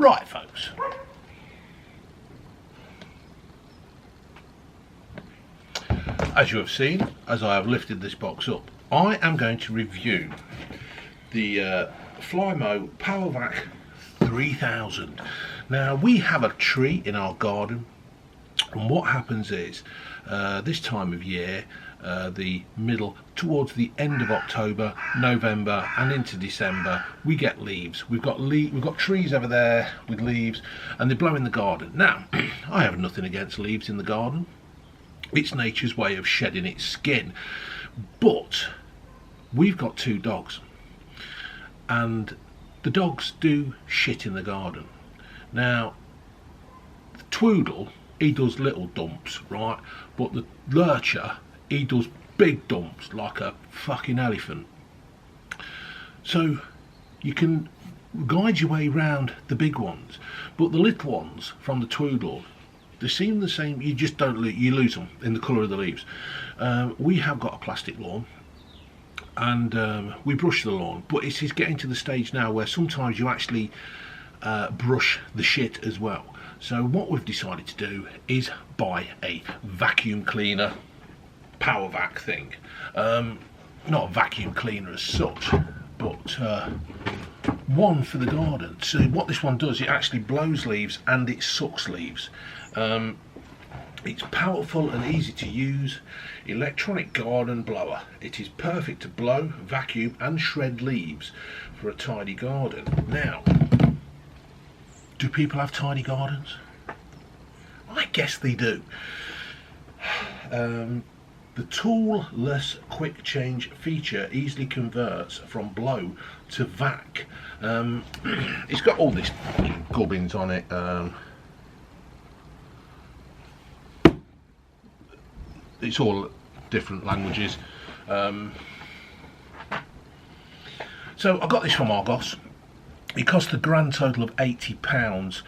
Right, folks. As you have seen, as I have lifted this box up, I am going to review the Flymo PowerVac 3000. Now, we have a tree in our garden, and what happens is this time of year, the middle towards the end of October, November and into December, we get leaves. We've got trees over there with leaves, and they blow in the garden. Now, I have nothing against leaves in the garden. It's nature's way of shedding its skin, but we've got 2 dogs, and the dogs do shit in the garden. Now, the Twoodle, he does little dumps, right? But the Lurcher, he does big dumps like a fucking elephant. So you can guide your way around the big ones, but the little ones from the Twoodle, they seem the same. You just don't you lose them in the colour of the leaves. We have got a plastic lawn, and we brush the lawn, but it is getting to the stage now where sometimes you actually brush the shit as well. So what we've decided to do is buy a vacuum cleaner PowerVac thing. Not a vacuum cleaner as such, but one for the garden. So what this one does, it actually blows leaves and it sucks leaves. It's powerful and easy to use. Electronic garden blower. It is perfect to blow, vacuum and shred leaves for a tidy garden. Now, do people have tidy gardens? I guess they do. The tool-less quick change feature easily converts from blow to vac. It's got all this gubbins on it. It's all different languages. So I got this from Argos. It cost a grand total of £80.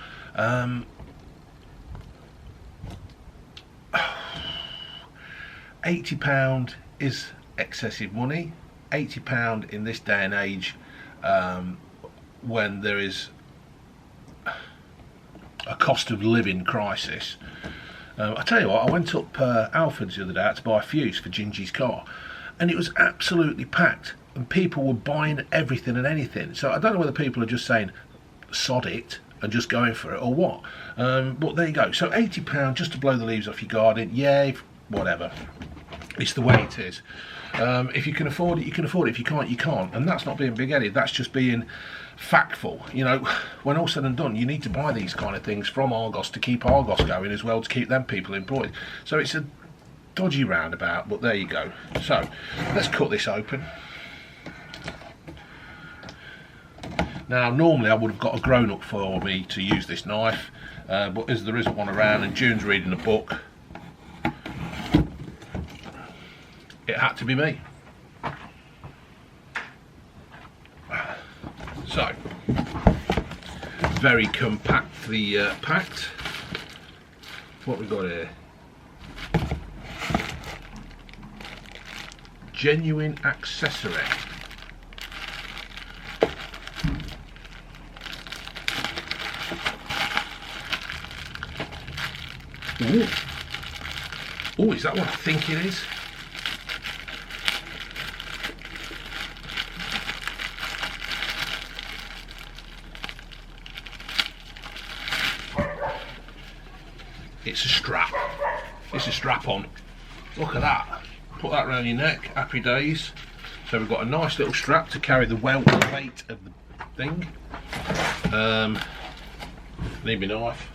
£80 is excessive money. £80 in this day and age, when there is a cost of living crisis. I tell you what, I went up Alfred's the other day to buy a fuse for Gingy's car, and it was absolutely packed, and people were buying everything and anything. So I don't know whether people are just saying sod it and just going for it or what, but there you go. So £80 just to blow the leaves off your garden. Yeah, whatever, it's the way it is. If you can afford it, you can afford it. If you can't, you can't. And that's not being big-headed, that's just being factful. You know, when all's said and done, you need to buy these kind of things from Argos to keep Argos going as well, to keep them people employed. So it's a dodgy roundabout, but there you go. So let's cut this open. Now, normally I would have got a grown-up for me to use this knife, but as there isn't one around and June's reading a book, it had to be me. So, very compactly packed. What we got here? Genuine accessory. Ooh. Oh, is that what I think it is? It's a strap. It's a strap on. Look at that. Put that around your neck. Happy days. So we've got a nice little strap to carry the weight of the thing. Need my knife.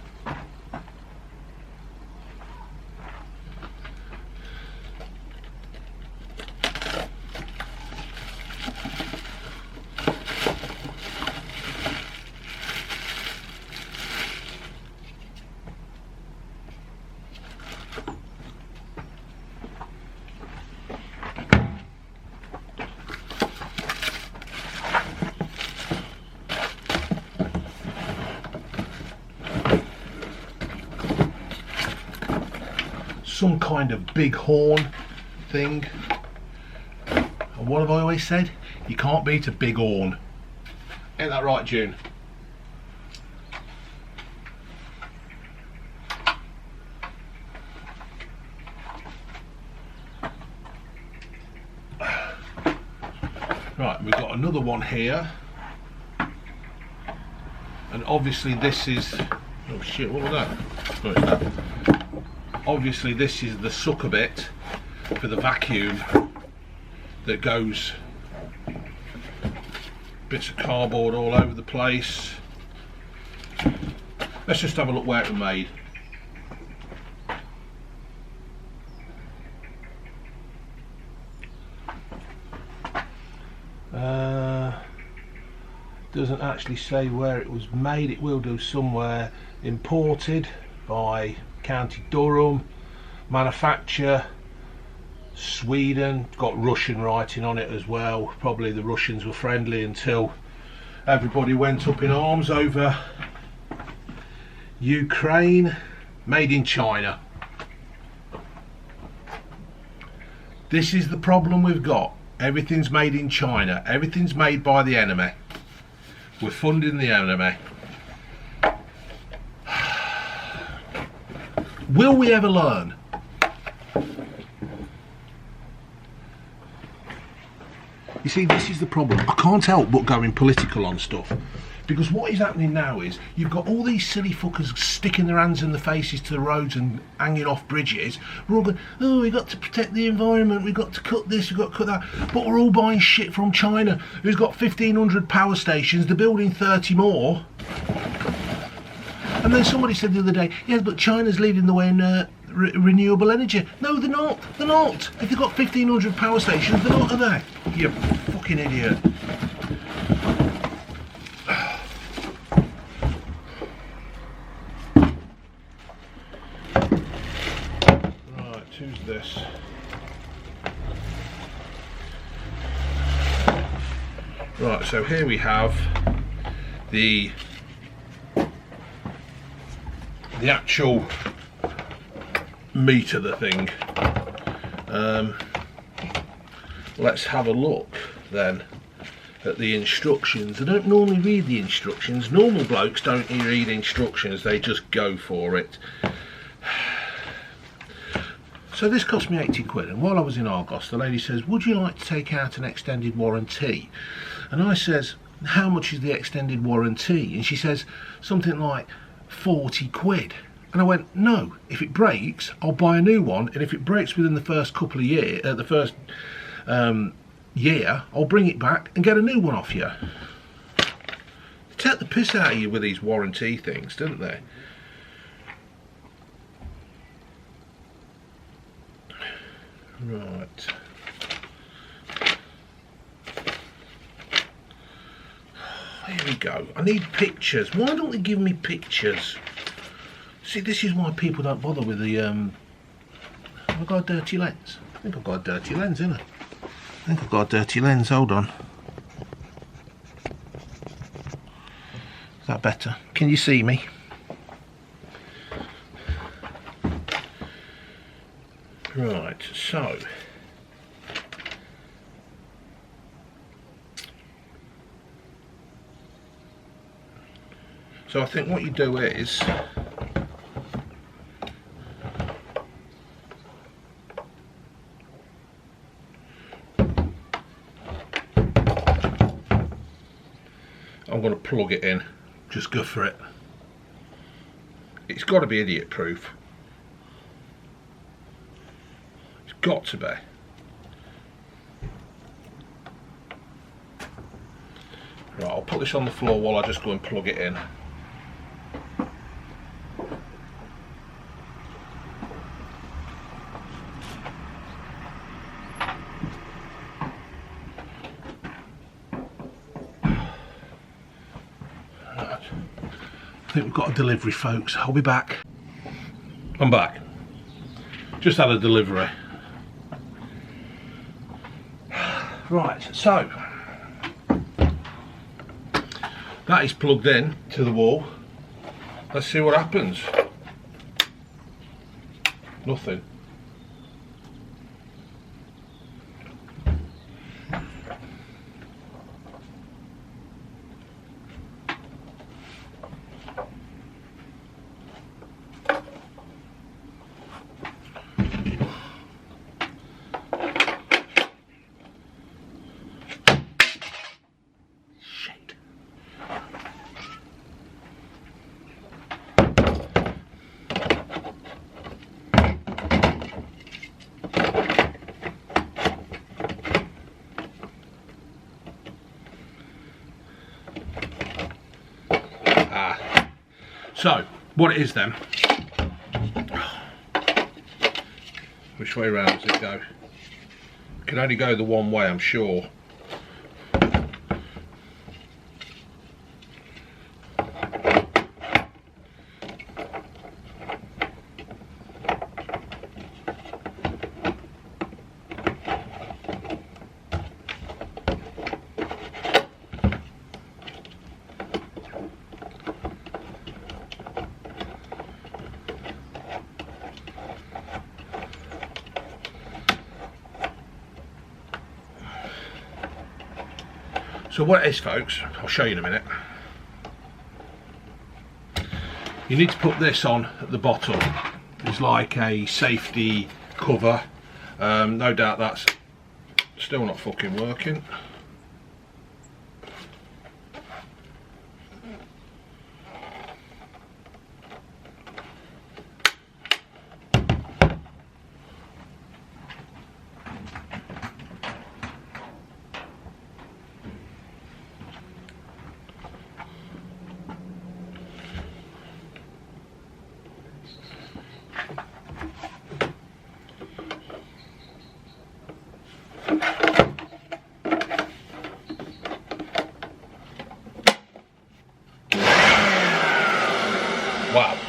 Some kind of big horn thing. And what have I always said? You can't beat a big horn. Ain't that right, June? Right, we've got another one here, and obviously this is, oh shit, what was that? Oh, it's that. Obviously this is the sucker bit for the vacuum that goes, bits of cardboard all over the place. Let's just have a look where it was made. Doesn't actually say where it was made. It will do somewhere. Imported by County Durham, manufacturer Sweden. Got Russian writing on it as well. Probably the Russians were friendly until everybody went up in arms over Ukraine. Made in China. This is the problem we've got. Everything's made in China. Everything's made by the enemy. We're funding the enemy. Will we ever learn? You see, this is the problem. I can't help but going political on stuff. Because what is happening now is, you've got all these silly fuckers sticking their hands in the faces to the roads and hanging off bridges. We're all going, oh, we've got to protect the environment, we've got to cut this, we've got to cut that. But we're all buying shit from China, who's got 1,500 power stations, they're building 30 more. And then somebody said the other day, yeah, but China's leading the way in renewable energy. No, they're not, they're not. If they've got 1,500 power stations, they're not, are they? You fucking idiot. Who's this? Right, so here we have the actual meat of the thing. Let's have a look then at the instructions. I don't normally read the instructions. Normal blokes don't read instructions, they just go for it. So this cost me 80 quid, and while I was in Argos, the lady says, would you like to take out an extended warranty? And I says, how much is the extended warranty? And she says, something like 40 quid. And I went, no, if it breaks, I'll buy a new one, and if it breaks within the first couple of years, year, I'll bring it back and get a new one off you. They take the piss out of you with these warranty things, don't they? Right. Here we go. I need pictures. Why don't they give me pictures? See, this is why people don't bother with the have I got a dirty lens? I think I've got a dirty lens, innit? I think I've got a dirty lens, hold on. Is that better? Can you see me? Right, so I think what you do is I'm going to plug it in, just go for it. It's got to be idiot proof. Got to be. Right, I'll put this on the floor while I just go and plug it in. Right. I think we've got a delivery, folks. I'll be back. I'm back. Just had a delivery. Right, so that is plugged in to the wall. Let's see what happens. Nothing. So what it is then, which way round does it go? It can only go the one way, I'm sure. So what it is, folks, I'll show you in a minute. You need to put this on at the bottom. It's like a safety cover. No doubt that's still not fucking working. Wow.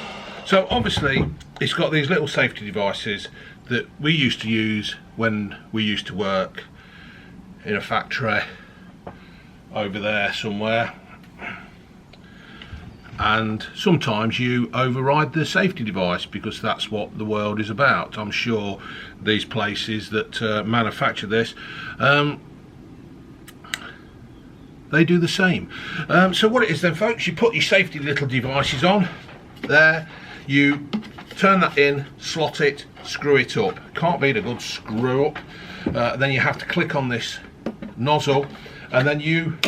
So obviously it's got these little safety devices that we used to use when we used to work in a factory over there somewhere, and sometimes you override the safety device because that's what the world is about. I'm sure these places that manufacture this, they do the same. So what it is then, folks, you put your safety little devices on there, you turn that in, slot it, screw it up. Can't beat a good screw up. Then you have to click on this nozzle, and then you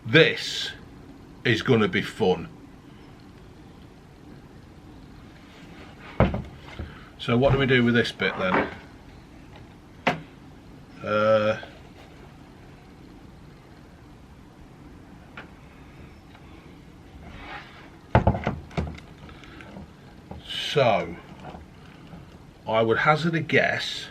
this is going to be fun. So what do we do with this bit then? So I would hazard a guess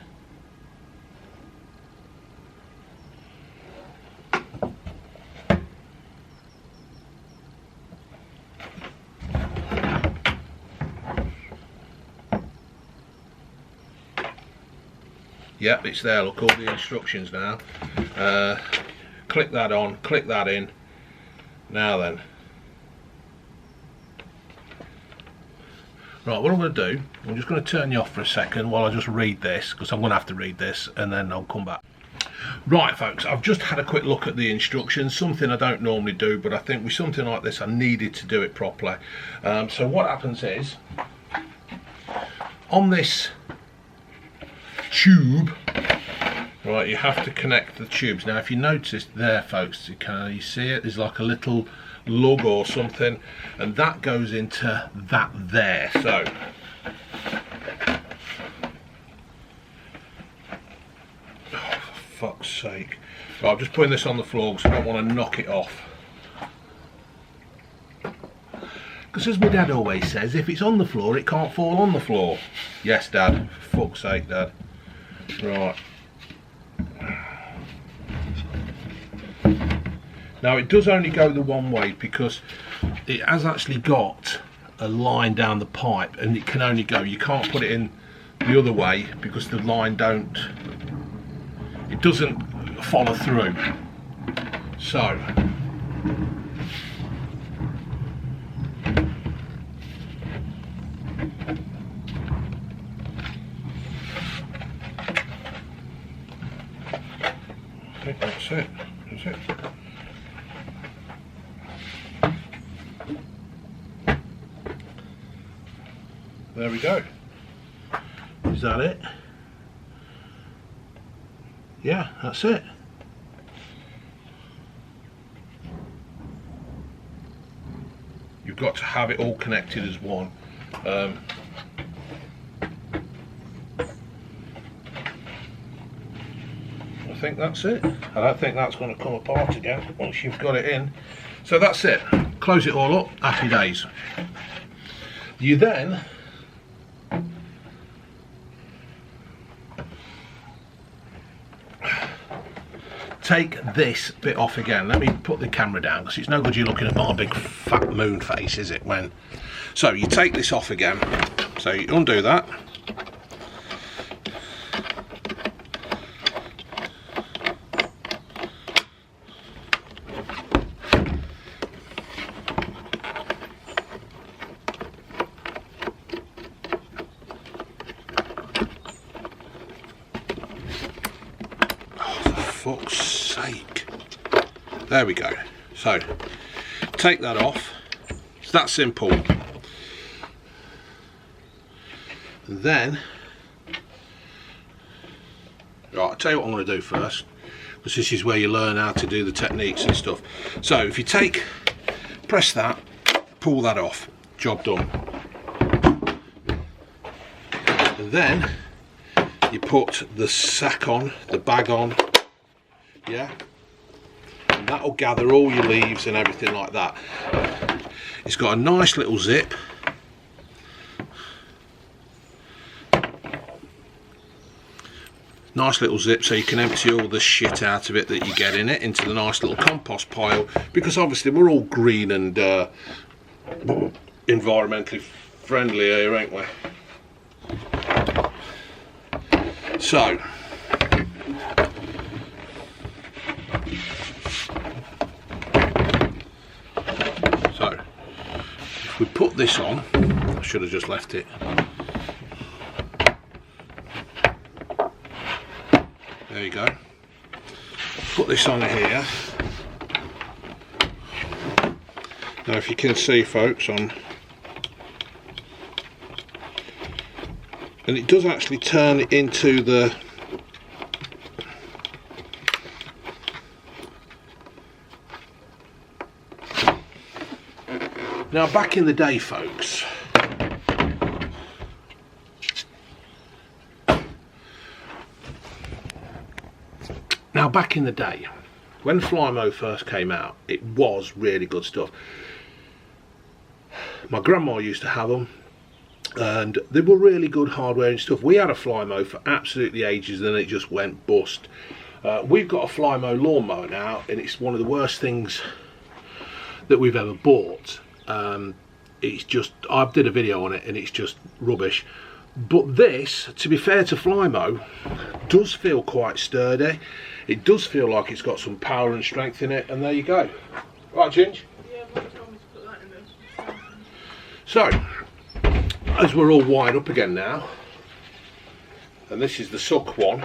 yep, it's there, look, all the instructions now. Click that on, click that in. Now then. Right, what I'm going to do, I'm just going to turn you off for a second while I just read this, because I'm going to have to read this and then I'll come back. Right, folks, I've just had a quick look at the instructions, something I don't normally do, but I think with something like this I needed to do it properly. So what happens is, on this tube, right, you have to connect the tubes. Now if you notice there, folks, you see it, there's like a little lug or something, and that goes into that there. So oh, for fuck's sake. Right, I'm just putting this on the floor because I don't want to knock it off, because as my dad always says, if it's on the floor it can't fall on the floor. Yes, Dad, for fuck's sake, Dad. Right. Now it does only go the one way because it has actually got a line down the pipe, and it can only go, you can't put it in the other way because the line it doesn't follow through. So I think that's it. That's it. There we go. Is that it? Yeah, that's it. You've got to have it all connected as one. I think that's it. I don't think that's going to come apart again once you've got it in. So that's it. Close it all up, happy days. You then take this bit off again. Let me put the camera down because it's no good you looking at my big fat moon face, is it? So you take this off again. So you undo that. Fuck's sake. There we go. So take that off. It's that simple. And then, right, I'll tell you what I'm going to do first, because this is where you learn how to do the techniques and stuff. So if you press that, pull that off, job done. And then you put the sack on, the bag on, yeah, and that'll gather all your leaves and everything like that. It's got a nice little zip. Nice little zip, so you can empty all the shit out of it that you get in it into the nice little compost pile, because obviously we're all green and environmentally friendly here, ain't we? So if we put this on, I should have just left it. There you go. Put this on here. Now if you can see, folks, and it does actually turn it into the now back in the day, folks, when Flymo first came out, it was really good stuff. My grandma used to have them, and they were really good hardware and stuff. We had a Flymo for absolutely ages, and it just went bust. We've got a Flymo lawnmower now, and it's one of the worst things that we've ever bought. It's just, I did a video on it and it's just rubbish. But this, to be fair to Flymo, does feel quite sturdy. It does feel like it's got some power and strength in it, and there you go. Right, Ginge? Yeah, but you told me to put that in there. So, as we're all wired up again now, and this is the suck one.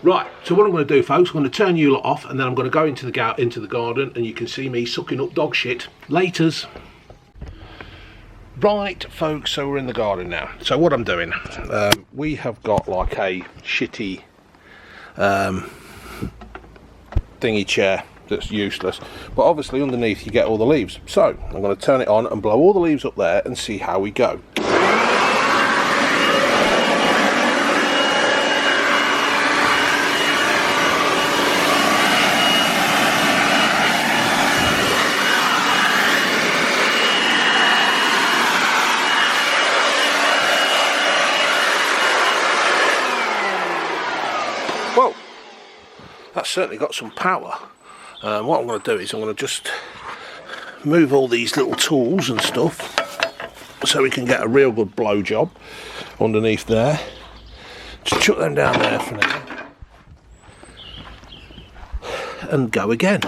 Right, so what I'm going to do, folks, I'm going to turn you lot off, and then I'm going to go into the garden, and you can see me sucking up dog shit. Laters. Right, folks, so we're in the garden now. So what I'm doing, we have got like a shitty thingy chair that's useless, but obviously underneath you get all the leaves. So I'm going to turn it on and blow all the leaves up there and see how we go. Well, that's certainly got some power. What I'm going to do is I'm going to just move all these little tools and stuff so we can get a real good blow job underneath there. Just chuck them down there for now and go again.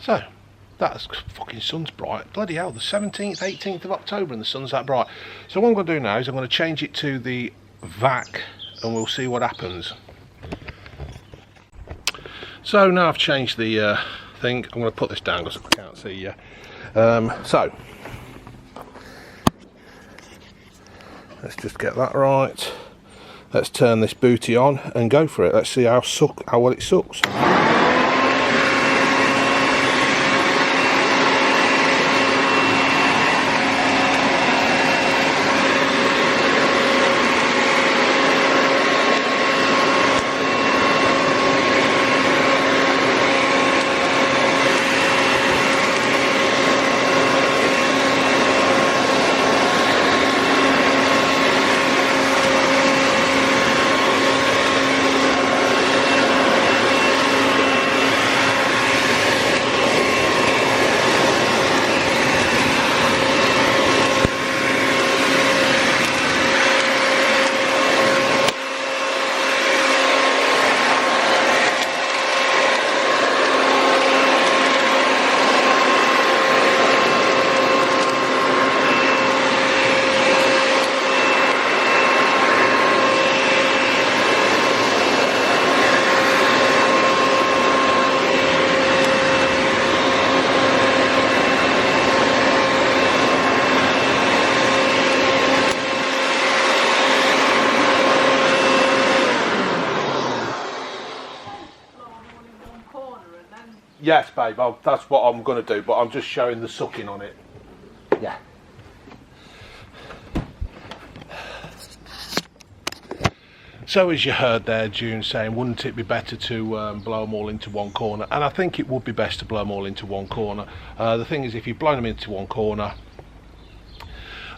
So that's fucking sun's bright. Bloody hell, the 17th, 18th of October and the sun's that bright. So what I'm going to do now is I'm going to change it to the vac and we'll see what happens. So now I've changed the thing. I'm going to put this down because I can't see you. So let's just get that right. Let's turn this booty on and go for it. Let's see how well it sucks. Yes, babe, that's what I'm going to do, but I'm just showing the sucking on it. Yeah. So as you heard there, June saying, wouldn't it be better to blow them all into one corner? And I think it would be best to blow them all into one corner. The thing is, if you've blown them into one corner,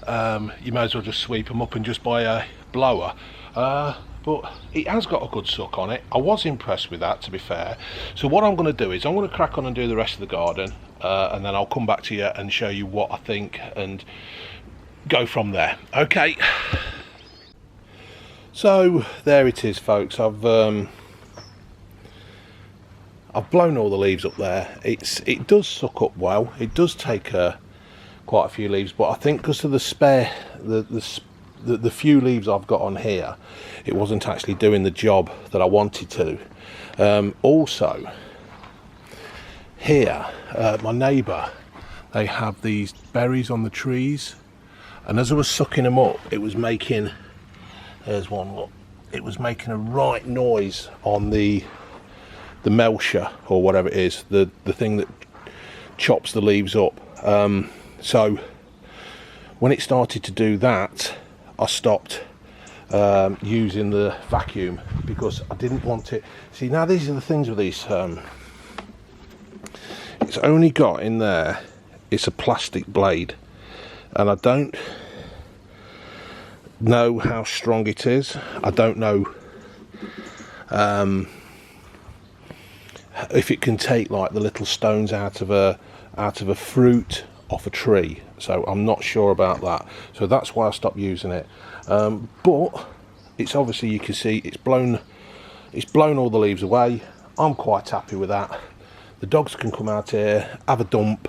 you may as well just sweep them up and just buy a blower. But it has got a good suck on it. I was impressed with that, to be fair. So what I'm going to do is I'm going to crack on and do the rest of the garden, and then I'll come back to you and show you what I think and go from there. Okay. So there it is, folks. I've blown all the leaves up there. It does suck up well. It does take quite a few leaves, but I think because of the spare the few leaves I've got on here, it wasn't actually doing the job that I wanted to. Also here, my neighbour, they have these berries on the trees, and as I was sucking them up, it was making, there's one, look, it was making a right noise on the melcher, or whatever it is, the thing that chops the leaves up. So when it started to do that, I stopped using the vacuum because I didn't want it. See, now these are the things with these. It's only got in there, it's a plastic blade, and I don't know how strong it is. I don't know if it can take like the little stones out of a fruit off a tree, so I'm not sure about that. So that's why I stopped using it. But it's obviously, you can see it's blown all the leaves away. I'm quite happy with that. The dogs can come out here, have a dump,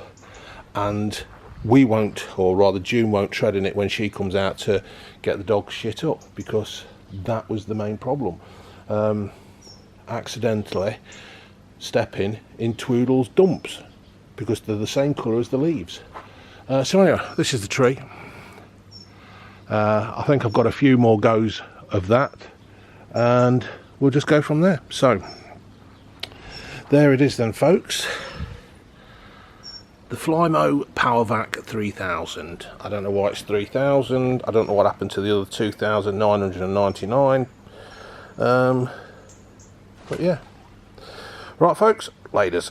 and we won't, or rather June won't tread in it when she comes out to get the dog shit up, because that was the main problem. Accidentally stepping in Tweedle's dumps because they're the same colour as the leaves. So anyway, this is the tree. I think I've got a few more goes of that, and we'll just go from there. So there it is then, folks. The Flymo PowerVac 3000. I don't know why it's 3000. I don't know what happened to the other 2,999. But yeah. Right, folks, laters.